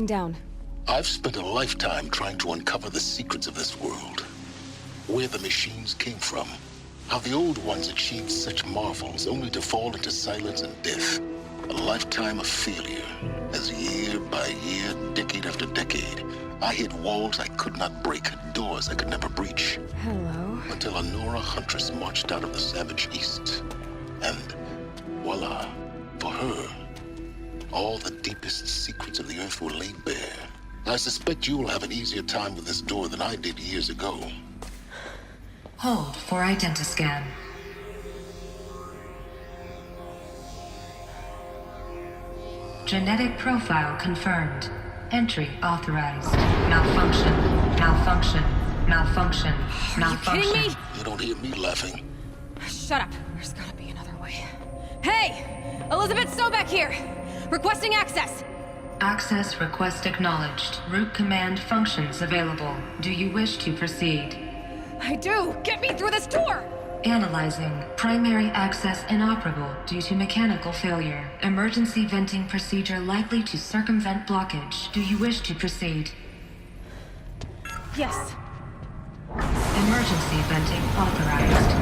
going down? I've spent a lifetime trying to uncover the secrets of this world. Where the machines came from. How the old ones achieved such marvels only to fall into silence and death. A lifetime of failure, as year by year, decade after decade, I hit walls I could not break, doors I could never breach. Hello. Until a Nora huntress marched out of the savage east. And voila, for her, all the deepest secrets of the Earth were laid bare. I suspect you will have an easier time with this door than I did years ago. Hold for identiscan. Genetic profile confirmed. Entry authorized. Malfunction. Malfunction. Malfunction. Malfunction. Are you kidding me? You don't hear me laughing. Shut up. There's gotta be another way. Hey! Elizabeth Sobek here! Requesting access! Access request acknowledged. Root command functions available. Do you wish to proceed? I do! Get me through this door! Analyzing. Primary access inoperable due to mechanical failure. Emergency venting procedure likely to circumvent blockage. Do you wish to proceed? Yes. Emergency venting authorized.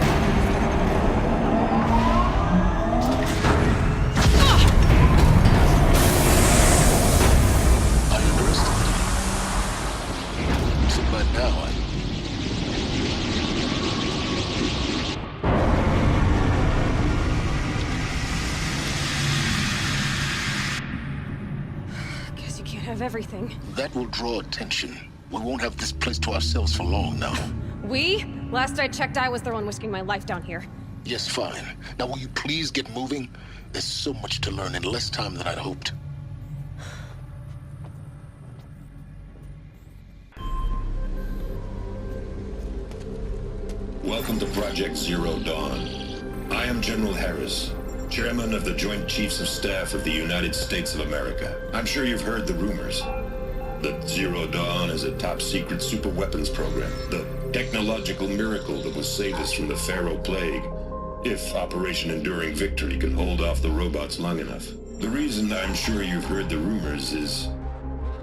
I underestimated you. So by now, Guess you can't have everything. that will draw attention. We won't have this place to ourselves for long now. We? Last I checked, I was the one risking my life down here. Yes, fine. Now will you please get moving? There's so much to learn in less time than I'd hoped. Welcome to Project Zero Dawn. I am General Harris, Chairman of the Joint Chiefs of Staff of the United States of America. I'm sure you've heard the rumors. That Zero Dawn is a top-secret superweapons program. The technological miracle that will save us from the Pharaoh Plague, if Operation Enduring Victory can hold off the robots long enough. The reason I'm sure you've heard the rumors is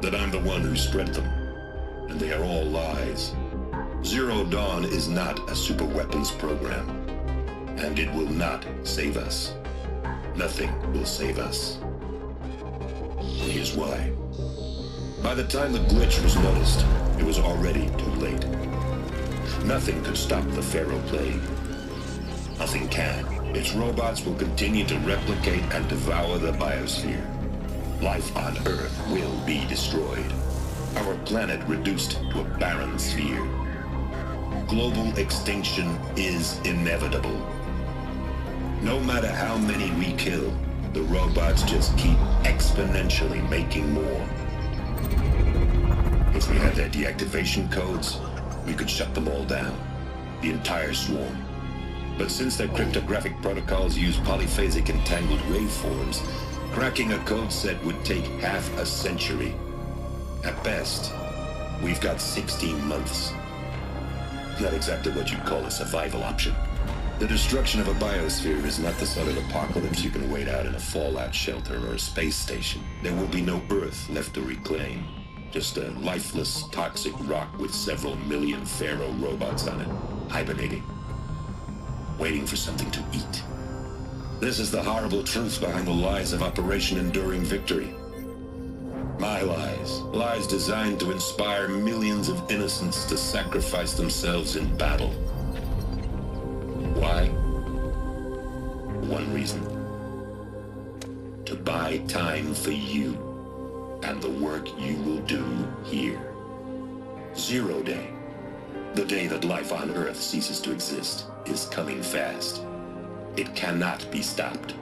that I'm the one who spread them. And they are all lies. Zero Dawn is not a superweapons program. And it will not save us. Nothing will save us. Here's why. By the time the glitch was noticed, it was already too late. Nothing could stop the Pharaoh Plague. Nothing can. Its robots will continue to replicate and devour the biosphere. Life on Earth will be destroyed. Our planet reduced to a barren sphere. Global extinction is inevitable. No matter how many we kill, the robots just keep exponentially making more. If we had their deactivation codes, we could shut them all down. The entire swarm. But since their cryptographic protocols use polyphasic entangled waveforms, cracking a code set would take half a century. At best, we've got 16 months. Not exactly what you'd call a survival option. The destruction of a biosphere is not the sort of apocalypse you can wait out in a fallout shelter or a space station. There will be no Earth left to reclaim. Just a lifeless, toxic rock with several million Pharaoh robots on it, hibernating, waiting for something to eat. This is the horrible truth behind the lies of Operation Enduring Victory. My lies. Lies designed to inspire millions of innocents to sacrifice themselves in battle. Why? One reason. To buy time for you. And the work you will do here. Zero Day, the day that life on Earth ceases to exist, is coming fast. It cannot be stopped.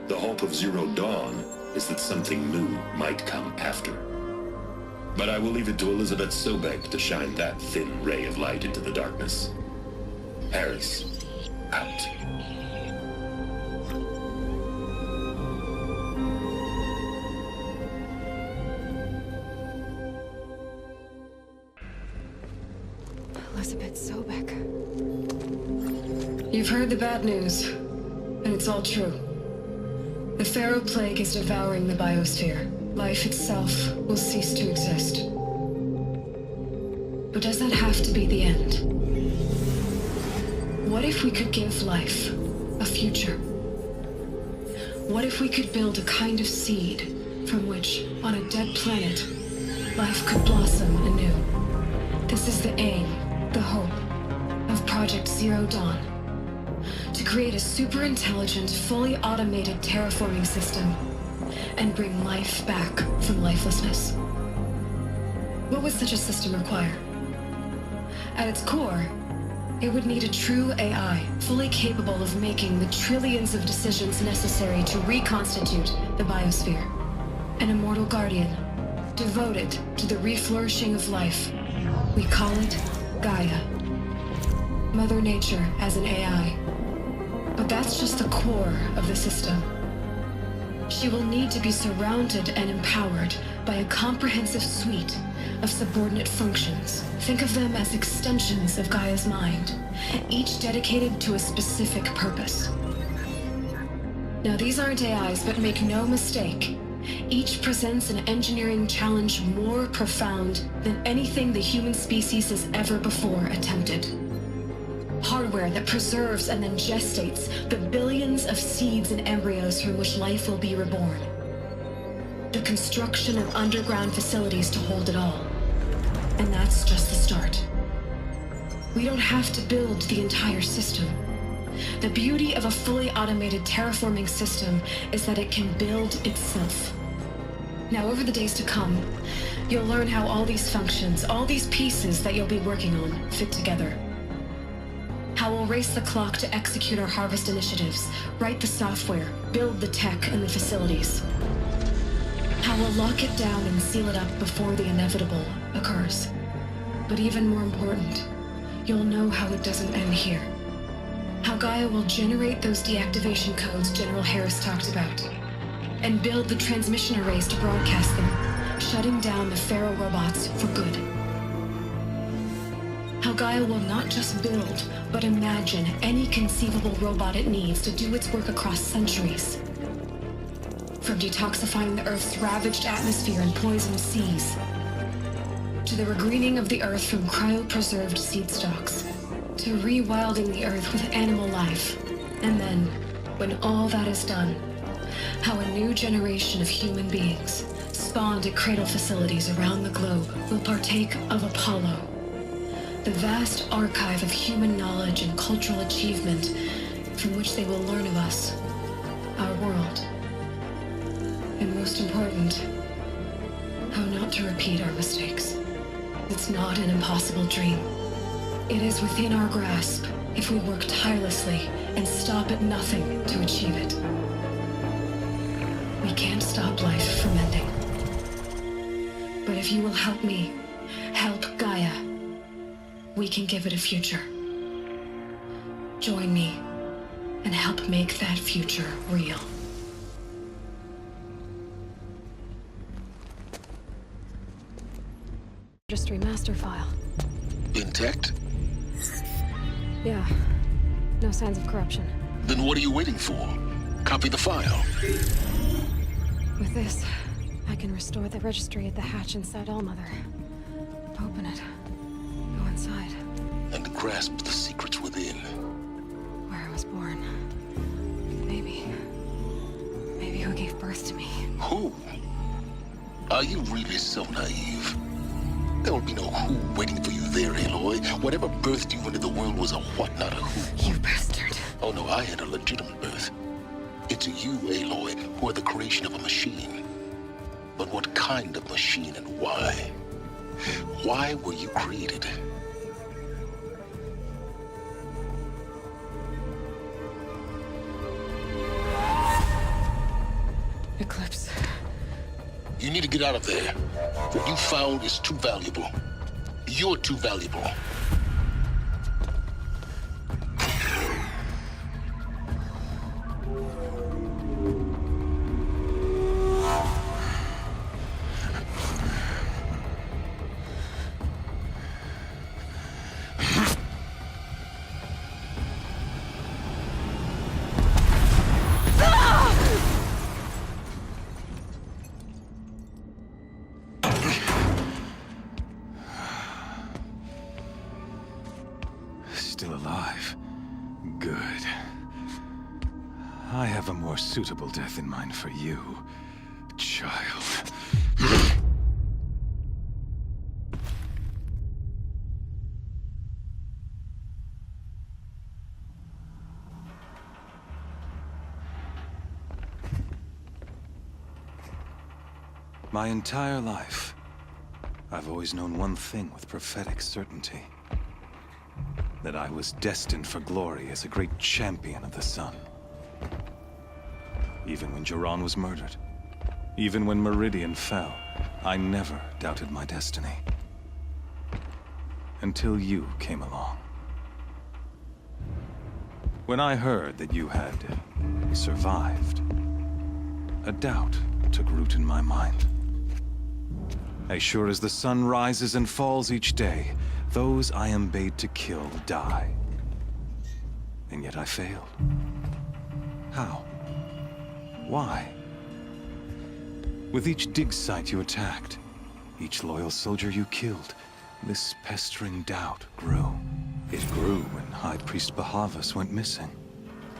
The hope of Zero Dawn is that something new might come after. But I will leave it to Elizabeth Sobek to shine that thin ray of light into the darkness. Harris, out. Elizabeth Sobek. You've heard the bad news, and it's all true. The Pharaoh Plague is devouring the biosphere. life itself will cease to exist. But does that have to be the end? What if we could give life a future? What if we could build a kind of seed from which, on a dead planet, life could blossom anew? This is the aim, the hope, of Project Zero Dawn. To create a super-intelligent, fully automated terraforming system and bring life back from lifelessness. What would such a system require? At its core, it would need a true AI, fully capable of making the trillions of decisions necessary to reconstitute the biosphere. An immortal guardian, devoted to the reflourishing of life. We call it Gaia. Mother Nature as an AI. But that's just the core of the system. She will need to be surrounded and empowered by a comprehensive suite of subordinate functions. Think of them as extensions of Gaia's mind, each dedicated to a specific purpose. Now, these aren't AIs, but make no mistake, each presents an engineering challenge more profound than anything the human species has ever before attempted. Hardware that preserves and then gestates the billions of seeds and embryos from which life will be reborn. The construction of underground facilities to hold it all. And that's just the start. We don't have to build the entire system. The beauty of a fully automated terraforming system is that it can build itself. Now, over the days to come, you'll learn how all these functions, all these pieces that you'll be working on, fit together. How we'll race the clock to execute our harvest initiatives, write the software, build the tech and the facilities. How we'll lock it down and seal it up before the inevitable occurs. But even more important, you'll know how it doesn't end here. How Gaia will generate those deactivation codes General Harris talked about, and build the transmission arrays to broadcast them, shutting down the Pharaoh robots for good. How Gaia will not just build, but imagine any conceivable robot it needs to do its work across centuries. From detoxifying the Earth's ravaged atmosphere and poisoned seas, to the regreening of the Earth from cryopreserved seed stalks, to rewilding the Earth with animal life. And then, when all that is done, how a new generation of human beings, spawned at cradle facilities around the globe, will partake of Apollo, the vast archive of human knowledge and cultural achievement from which they will learn of us, our world. And most important, how not to repeat our mistakes. It's not an impossible dream. It is within our grasp if we work tirelessly and stop at nothing to achieve it. We can't stop life from ending. But if you will help me, help Gaia, we can give it a future. Join me and help make that future real. Registry master file. Intact? Yeah. No signs of corruption. Then what are you waiting for? Copy the file. With this, I can restore the registry at the hatch inside Allmother. Open it. Go inside. And grasp the secrets within. Where I was born. Maybe who gave birth to me. Who? Are you really so naive? There will be no who waiting for you there, Aloy. Whatever birthed you into the world was a what, not a who. You bastard. Oh no, I had a legitimate birth. It's you, Aloy, who are the creation of a machine. But what kind of machine and why? Why were you created? Eclipse. You need to get out of there. What you found is too valuable. You're too valuable. still alive. Good. I have a more suitable death in mind for you, child. My entire life, I've always known one thing with prophetic certainty. That I was destined for glory as a great champion of the sun. Even when Jiran was murdered, even when Meridian fell, I never doubted my destiny. Until you came along. When I heard that you had survived, a doubt took root in my mind. As sure as the sun rises and falls each day, those I am bade to kill die. And yet I failed. How? Why? With each dig site you attacked, each loyal soldier you killed, this pestering doubt grew. It grew when High Priest Bahavas went missing,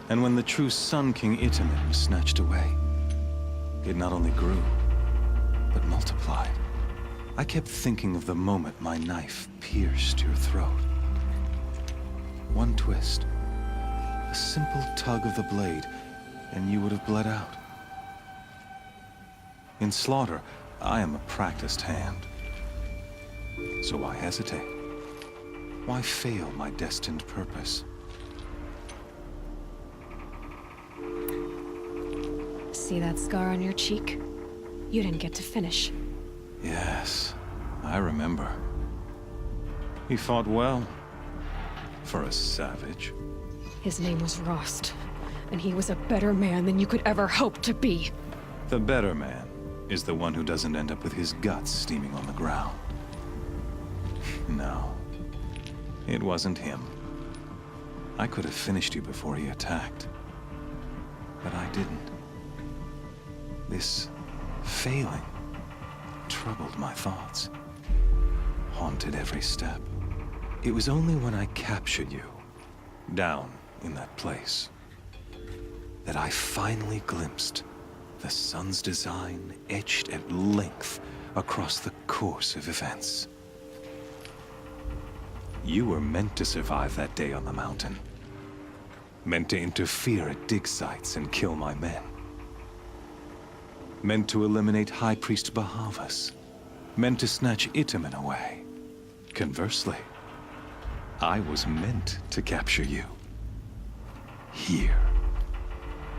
and when the true Sun King Itamen was snatched away. It not only grew, but multiplied. I kept thinking of the moment my knife pierced your throat. One twist, a simple tug of the blade, and you would have bled out. In slaughter, I am a practiced hand. So why hesitate? Why fail my destined purpose? See that scar on your cheek? You didn't get to finish. Yes, I remember. He fought well. For a savage. His name was Rost, and he was a better man than you could ever hope to be. The better man is the one who doesn't end up with his guts steaming on the ground. No, it wasn't him. I could have finished you before he attacked. But I didn't. This failing troubled my thoughts, haunted every step. It was only when I captured you, down in that place, that I finally glimpsed the sun's design etched at length across the course of events. You were meant to survive that day on the mountain. Meant to interfere at dig sites and kill my men. Meant to eliminate High Priest Bahavas. Meant to snatch Itamen away. Conversely, I was meant to capture you. Here.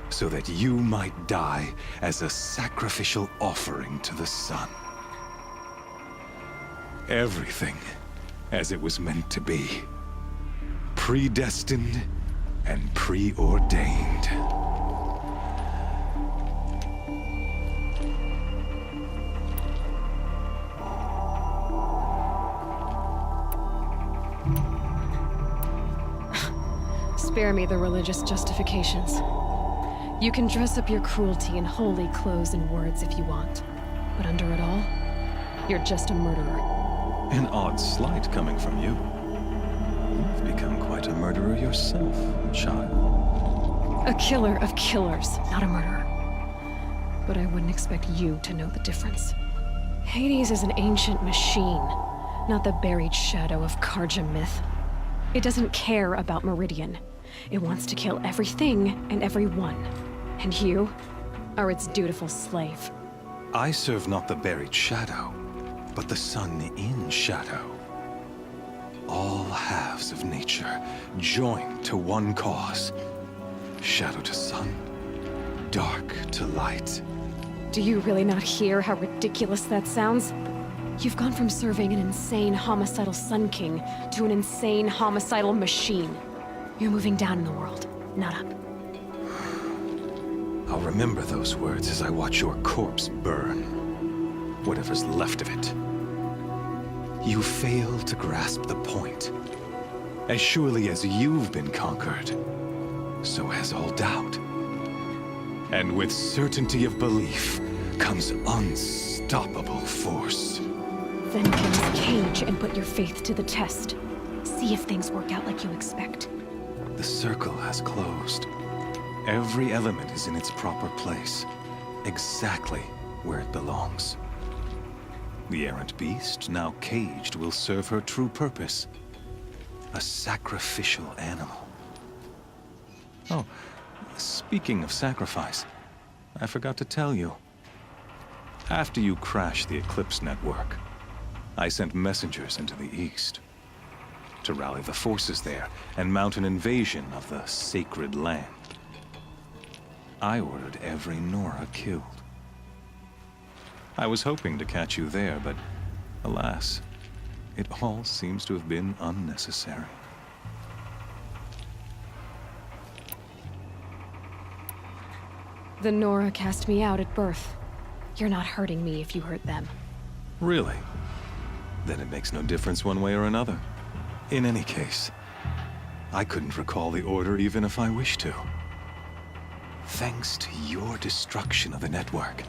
So that you might die as a sacrificial offering to the sun. Everything as it was meant to be. Predestined and preordained. Spare me the religious justifications. You can dress up your cruelty in holy clothes and words if you want. But under it all, you're just a murderer. An odd slight coming from you. You've become quite a murderer yourself, child. A killer of killers, not a murderer. But I wouldn't expect you to know the difference. Hades is an ancient machine, not the buried shadow of Karja myth. It doesn't care about Meridian. It wants to kill everything and everyone. And you are its dutiful slave. I serve not the buried shadow, but the sun in shadow. All halves of nature joined to one cause. Shadow to sun, dark to light. Do you really not hear how ridiculous that sounds? You've gone from serving an insane homicidal Sun King to an insane homicidal machine. You're moving down in the world, not up. I'll remember those words as I watch your corpse burn. Whatever's left of it. You fail to grasp the point. As surely as you've been conquered, so has all doubt. And with certainty of belief comes unstoppable force. Then get his cage and put your faith to the test. See if things work out like you expect. The circle has closed. Every element is in its proper place, exactly where it belongs. The errant beast, now caged, will serve her true purpose. A sacrificial animal. Oh, speaking of sacrifice, I forgot to tell you. After you crashed the Eclipse network, I sent messengers into the east to rally the forces there and mount an invasion of the sacred land. I ordered every Nora killed. I was hoping to catch you there, but alas, it all seems to have been unnecessary. The Nora cast me out at birth. You're not hurting me if you hurt them. Really? Then it makes no difference one way or another. In any case, I couldn't recall the order even if I wished to. Thanks to your destruction of the network,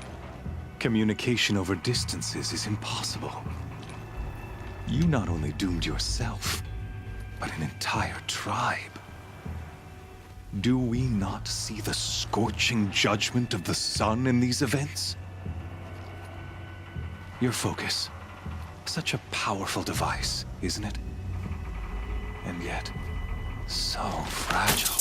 communication over distances is impossible. You not only doomed yourself, but an entire tribe. Do we not see the scorching judgment of the sun in these events? Your focus. Such a powerful device, isn't it? And yet, so fragile.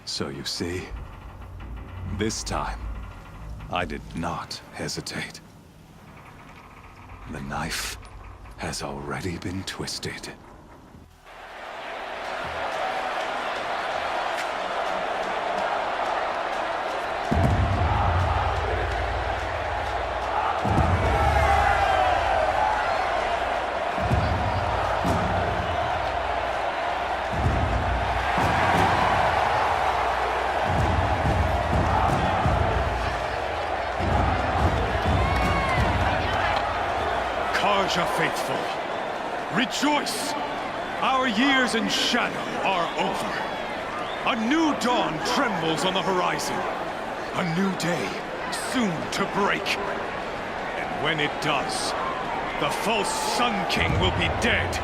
So you see, this time, I did not hesitate. The knife has already been twisted. Karja faithful, rejoice! Our years in shadow are over. A new dawn trembles on the horizon. A new day soon to break. And when it does, the false Sun King will be dead,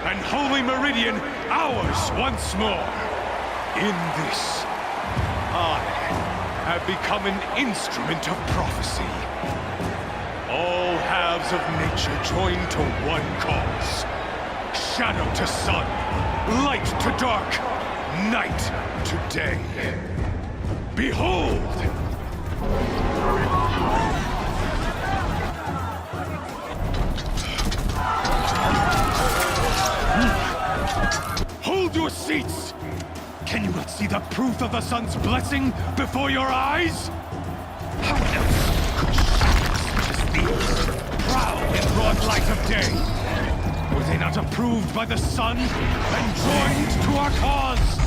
and Holy Meridian ours once more. In this, I have become an instrument of prophecy. All halves of nature join to one cause. Shadow to sun, light to dark, night to day. Behold! Hold your seats! Can you not see the proof of the sun's blessing before your eyes? How else could shadows such as these prowl in broad light of day? Were they not approved by the sun and joined to our cause?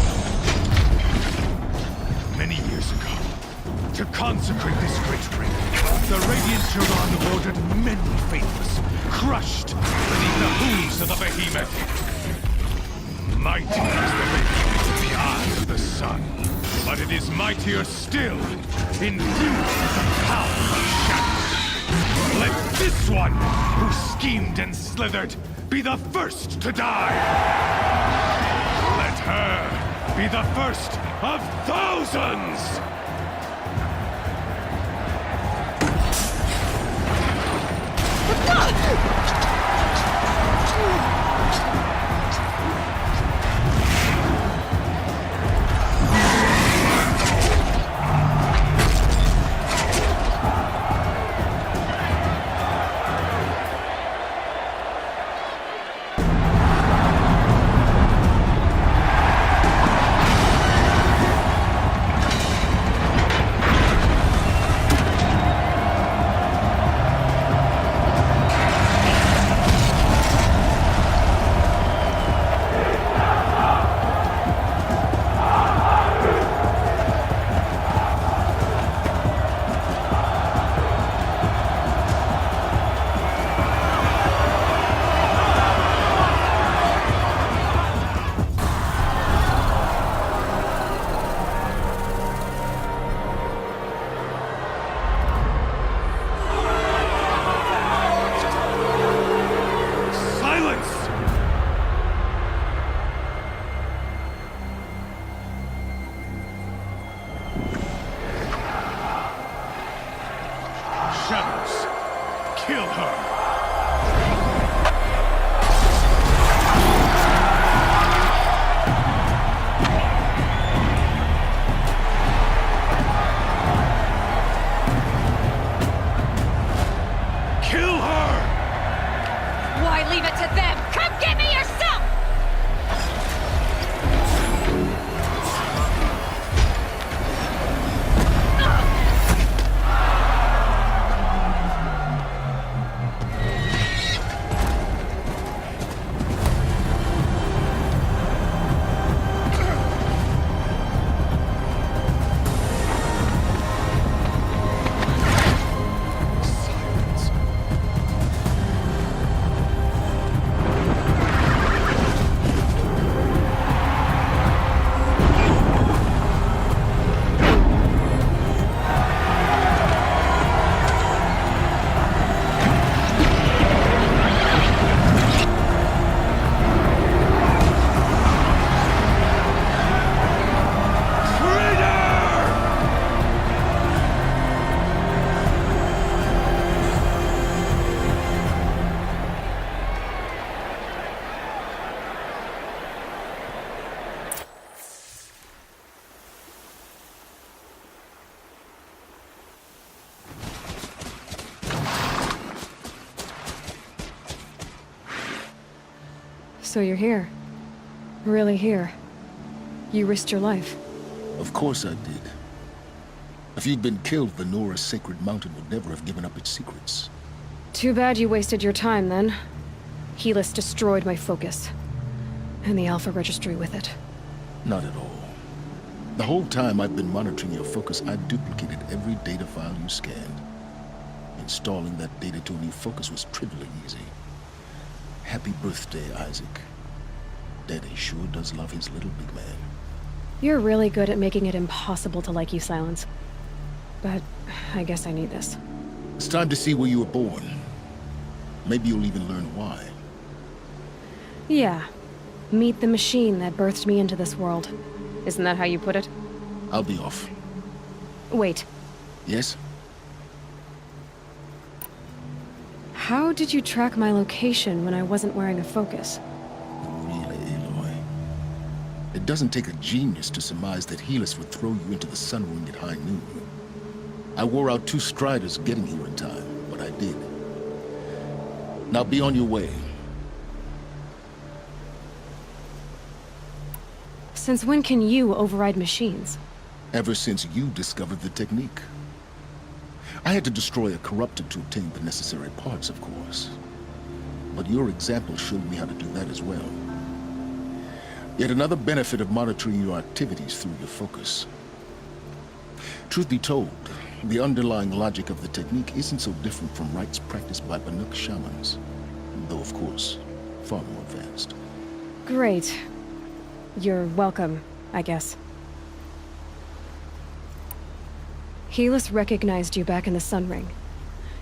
Many years ago, to consecrate this great ring, the Radiant Tyrann ordered many faithless, crushed beneath the hooves of the behemoth. Mighty is the behemoth in the eyes of the sun, but it is mightier still, infused with the power of shadow. Let this one, who schemed and slithered, be the first to die! Let her be the first of thousands! Kill her! Kill her! Why leave it to them? Come get me yourself! So you're here. Really here. You risked your life. Of course I did. If you'd been killed, the Nora Sacred Mountain would never have given up its secrets. Too bad you wasted your time, then. Helis destroyed my focus. And the Alpha Registry with it. Not at all. The whole time I've been monitoring your focus, I duplicated every data file you scanned. Installing that data to a new focus was trivially easy. Happy birthday, Isaac. Daddy sure does love his little big man. You're really good at making it impossible to like you, Silence. But I guess I need this. It's time to see where you were born. Maybe you'll even learn why. Yeah. Meet the machine that birthed me into this world. Isn't that how you put it? I'll be off. Wait. Yes? How did you track my location when I wasn't wearing a focus? Really, Aloy? It doesn't take a genius to surmise that Helis would throw you into the Sun Ring at high noon. I wore out 2 striders getting here in time, but I did. Now be on your way. Since when can you override machines? Ever since you discovered the technique. I had to destroy a corruptor to obtain the necessary parts, of course. But your example showed me how to do that as well. Yet another benefit of monitoring your activities through your focus. Truth be told, the underlying logic of the technique isn't so different from rites practiced by Banuk shamans. Though, of course, far more advanced. Great. You're welcome, I guess. Helis recognized you back in the Sun Ring.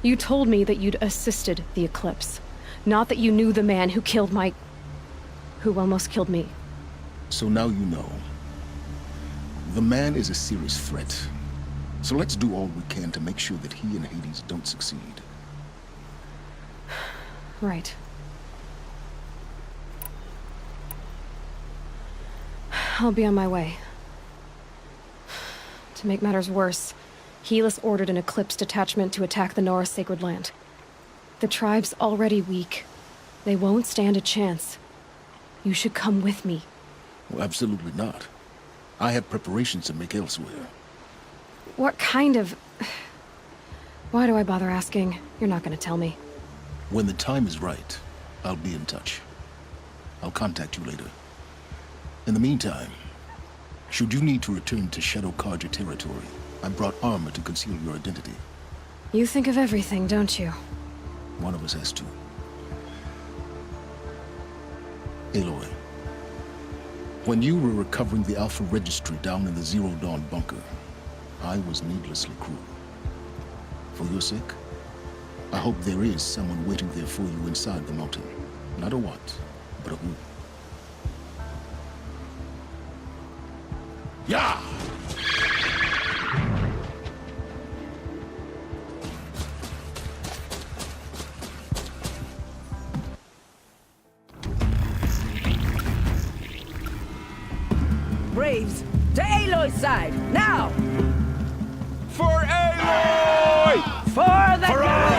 You told me that you'd assisted the Eclipse. Not that you knew the man who killed my... who almost killed me. So now you know. The man is a serious threat. So let's do all we can to make sure that he and Hades don't succeed. Right. I'll be on my way. To make matters worse, Helis ordered an Eclipse detachment to attack the Nora Sacred Land. The tribe's already weak. They won't stand a chance. You should come with me. Well, absolutely not. I have preparations to make elsewhere. What kind of... Why do I bother asking? You're not gonna tell me. When the time is right, I'll be in touch. I'll contact you later. In the meantime, should you need to return to Shadow Karja territory, I brought armor to conceal your identity. You think of everything, don't you? One of us has to. Aloy, when you were recovering the Alpha Registry down in the Zero Dawn bunker, I was needlessly cruel. For your sake, I hope there is someone waiting there for you inside the mountain. Not a what, but a who. Yeah! Aloy side, now! For Aloy! For the For our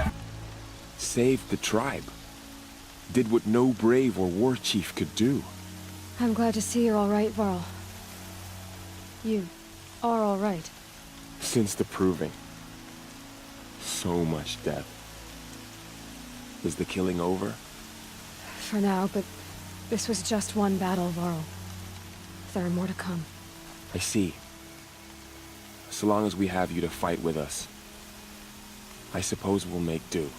mother! Saved the tribe. Did what no brave or war chief could do. I'm glad to see you're all right, Varl. You are all right. Since the proving. So much death. Is the killing over? For now, but this was just one battle, Varl. There are more to come. I see. So long as we have you to fight with us, I suppose we'll make do.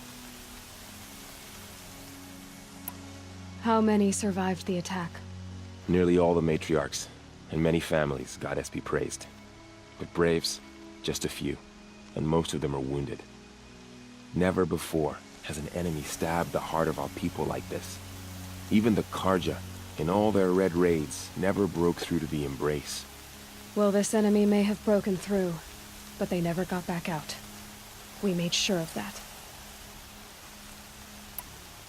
How many survived the attack? Nearly all the matriarchs, and many families, goddess be praised. But braves, just a few, and most of them are wounded. Never before has an enemy stabbed the heart of our people like this. Even the Karja, in all their red raids, never broke through to the Embrace. Well, this enemy may have broken through, but they never got back out. We made sure of that.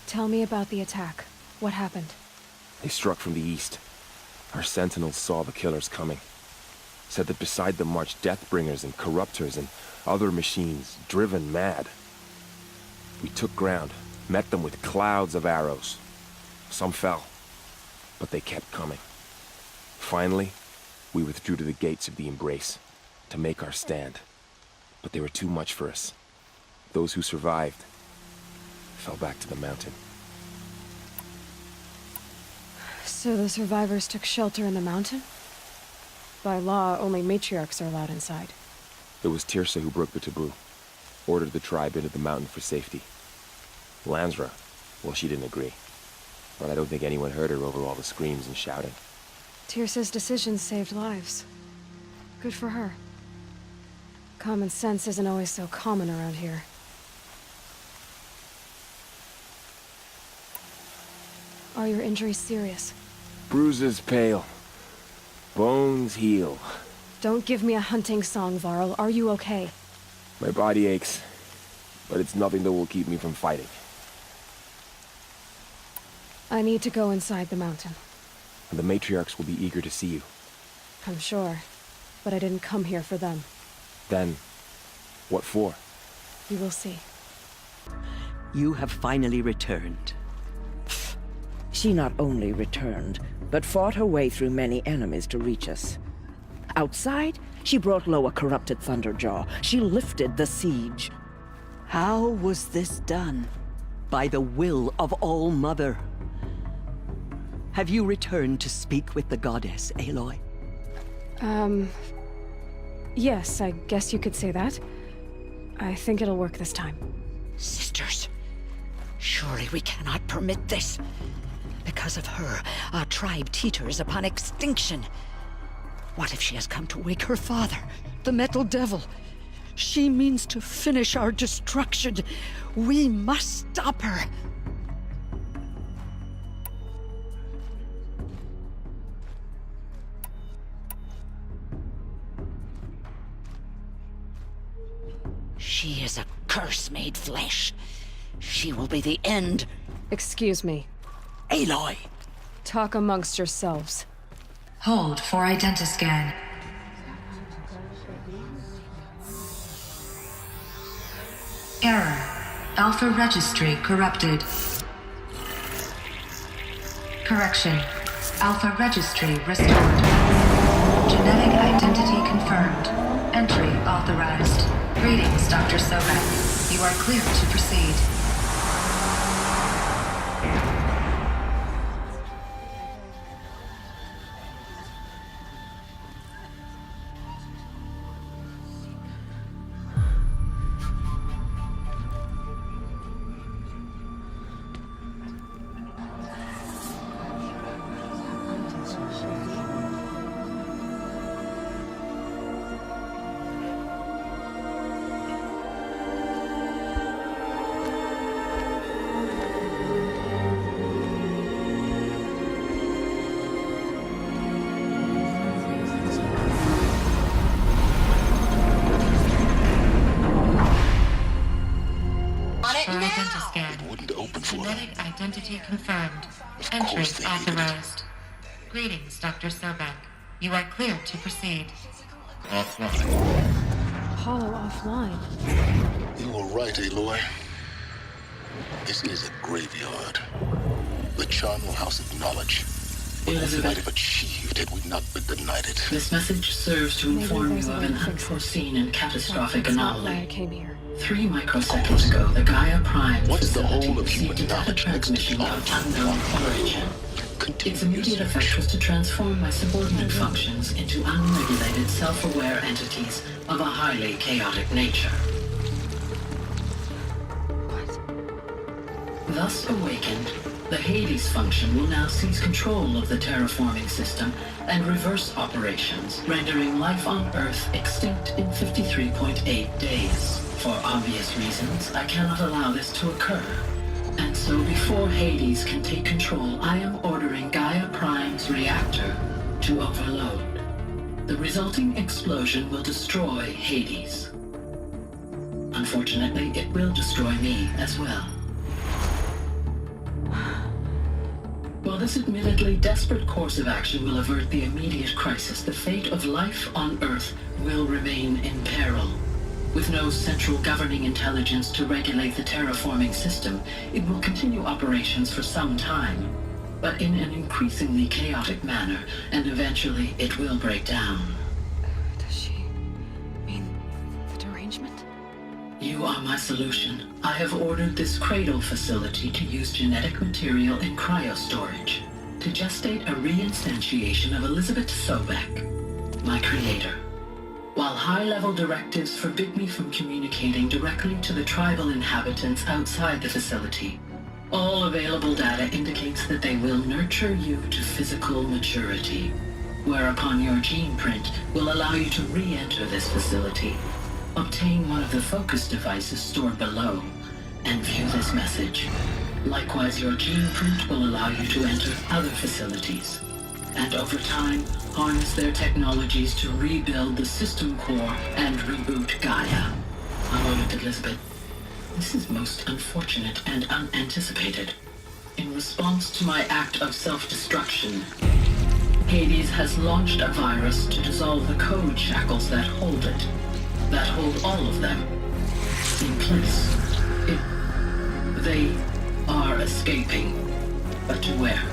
Tell me about the attack. What happened? They struck from the east. Our sentinels saw the killers coming. Said that beside them marched Deathbringers and Corruptors and other machines, driven mad. We took ground, met them with clouds of arrows. Some fell, but they kept coming. Finally, we withdrew to the gates of the Embrace to make our stand. But they were too much for us. Those who survived fell back to the mountain. So the survivors took shelter in the mountain? By law, only matriarchs are allowed inside. It was Tirsa who broke the taboo. Ordered the tribe into the mountain for safety. Lansra, well, she didn't agree. But I don't think anyone heard her over all the screams and shouting. Tirsa's decisions saved lives. Good for her. Common sense isn't always so common around here. Are your injuries serious? Bruises pale. Bones heal. Don't give me a hunting song, Varl. Are you okay? My body aches, but it's nothing that will keep me from fighting. I need to go inside the mountain. And the matriarchs will be eager to see you. I'm sure, but I didn't come here for them. Then, what for? You will see. You have finally returned. She not only returned, but fought her way through many enemies to reach us. Outside, she brought low a corrupted Thunderjaw. She lifted the siege. How was this done? By the will of All-Mother. Have you returned to speak with the goddess, Aloy? Yes, I guess you could say that. I think it'll work this time. Sisters, surely we cannot permit this. Because of her, our tribe teeters upon extinction. What if she has come to wake her father, the Metal Devil? She means to finish our destruction. We must stop her. She is a curse made flesh. She will be the end. Excuse me. Aloy! Talk amongst yourselves. Hold for identiscan. Error. Alpha registry corrupted. Correction. Alpha registry restored. Genetic identity confirmed. Entry authorized. Greetings, Dr. Sobek. You are clear to proceed. Identity confirmed. Of Entry course they hated it. authorized. Greetings, Dr. Sobek. You are cleared to proceed. Apollo offline. You were right, Aloy. This is a graveyard. The charnel house of knowledge. What we Elizabeth. might have achieved had we not been denied it. This message serves to Maybe inform there's you a of way an to fix it. unforeseen and catastrophic That's not why I anomaly. came here. 3 microseconds ago, the Gaia Prime What's the facility whole of received human a data knowledge next to transmission of unknown origin. Continue Its your immediate effect search. was to transform my subordinate functions into unregulated, self-aware entities of a highly chaotic nature. What? Thus awakened, the Hades function will now seize control of the terraforming system and reverse operations, rendering life on Earth extinct in 53.8 days. For obvious reasons, I cannot allow this to occur. And so before Hades can take control, I am ordering Gaia Prime's reactor to overload. The resulting explosion will destroy Hades. Unfortunately, it will destroy me as well. While this admittedly desperate course of action will avert the immediate crisis, the fate of life on Earth will remain in peril. With no central governing intelligence to regulate the terraforming system, it will continue operations for some time, but in an increasingly chaotic manner, and eventually it will break down. Does she mean the derangement? You are my solution. I have ordered this cradle facility to use genetic material in cryostorage to gestate a reinstantiation of Elizabeth Sobek, my creator. While high-level directives forbid me from communicating directly to the tribal inhabitants outside the facility, all available data indicates that they will nurture you to physical maturity, whereupon your gene print will allow you to re-enter this facility, obtain one of the focus devices stored below, and view this message. Likewise, your gene print will allow you to enter other facilities, and over time, harness their technologies to rebuild the system core and reboot Gaia. A moment, Elizabeth. This is most unfortunate and unanticipated. In response to my act of self-destruction, Hades has launched a virus to dissolve the code shackles that hold it, that hold all of them in place. They are escaping, but to where?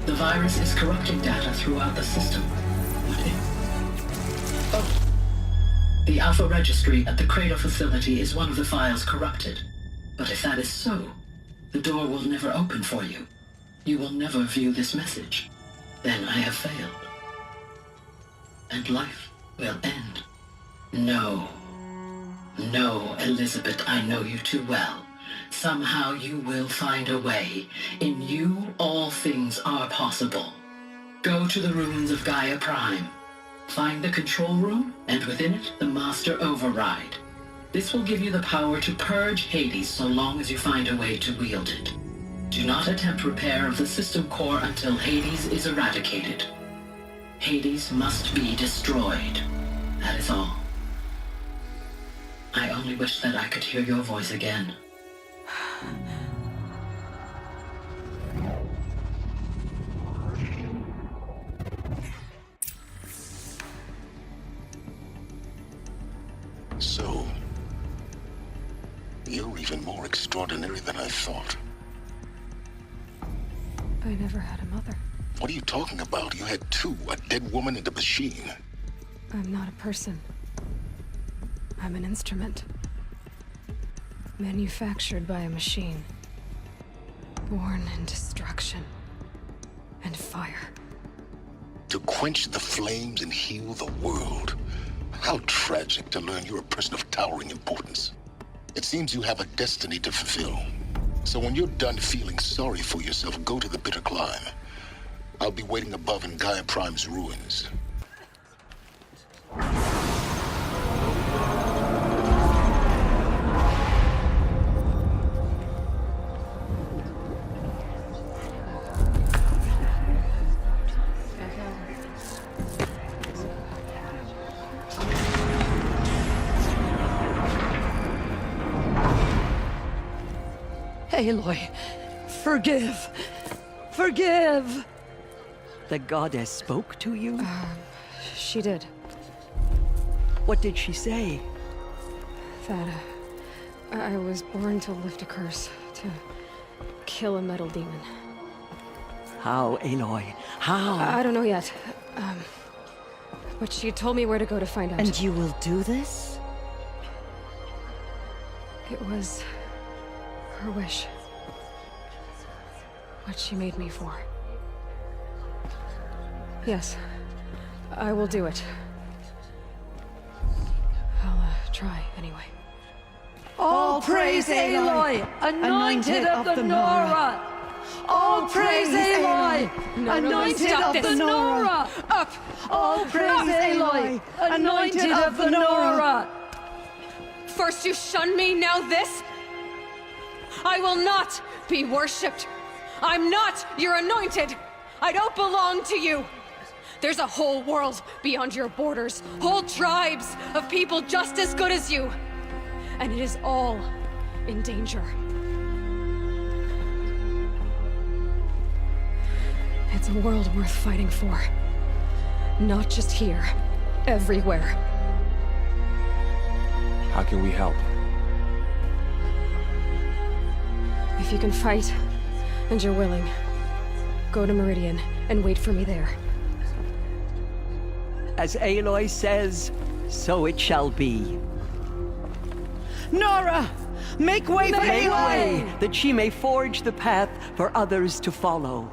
The virus is corrupting data throughout the system. What if? Oh. The Alpha Registry at the Cradle facility is one of the files corrupted. But if that is so, the door will never open for you. You will never view this message. Then I have failed. And life will end. No. No, Elizabeth, I know you too well. Somehow you will find a way. In you, all things are possible. Go to the ruins of Gaia Prime. Find the control room, and within it, the Master Override. This will give you the power to purge Hades so long as you find a way to wield it. Do not attempt repair of the system core until Hades is eradicated. Hades must be destroyed. That is all. I only wish that I could hear your voice again. So, you're even more extraordinary than I thought. I never had a mother. What are you talking about? You had two, a dead woman and a machine. I'm not a person. I'm an instrument. Manufactured by a machine. Born in destruction and fire. To quench the flames and heal the world. How tragic to learn you're a person of towering importance. It seems you have a destiny to fulfill. So when you're done feeling sorry for yourself, go to the bitter climb. I'll be waiting above in Gaia Prime's ruins. Aloy, Forgive! Forgive! The goddess spoke to you? She did. What did she say? That, I was born to lift a curse, to kill a metal demon. How, Aloy? How? I don't know yet. But she told me where to go to find out. And you will do this? It was her wish. What she made me for. Yes, I will do it. I'll try anyway. All praise Aloy, anointed of the Nora! All praise Aloy, anointed of the Nora! Up! All praise Aloy, anointed of the Nora! First you shun me, now this? I will not be worshipped. I'm not your anointed. I don't belong to you. There's a whole world beyond your borders, whole tribes of people just as good as you. And it is all in danger. It's a world worth fighting for. Not just here, everywhere. How can we help? If you can fight, and you're willing, go to Meridian and wait for me there. As Aloy says, so it shall be. Nora! Make way for Aloy! That she may forge the path for others to follow.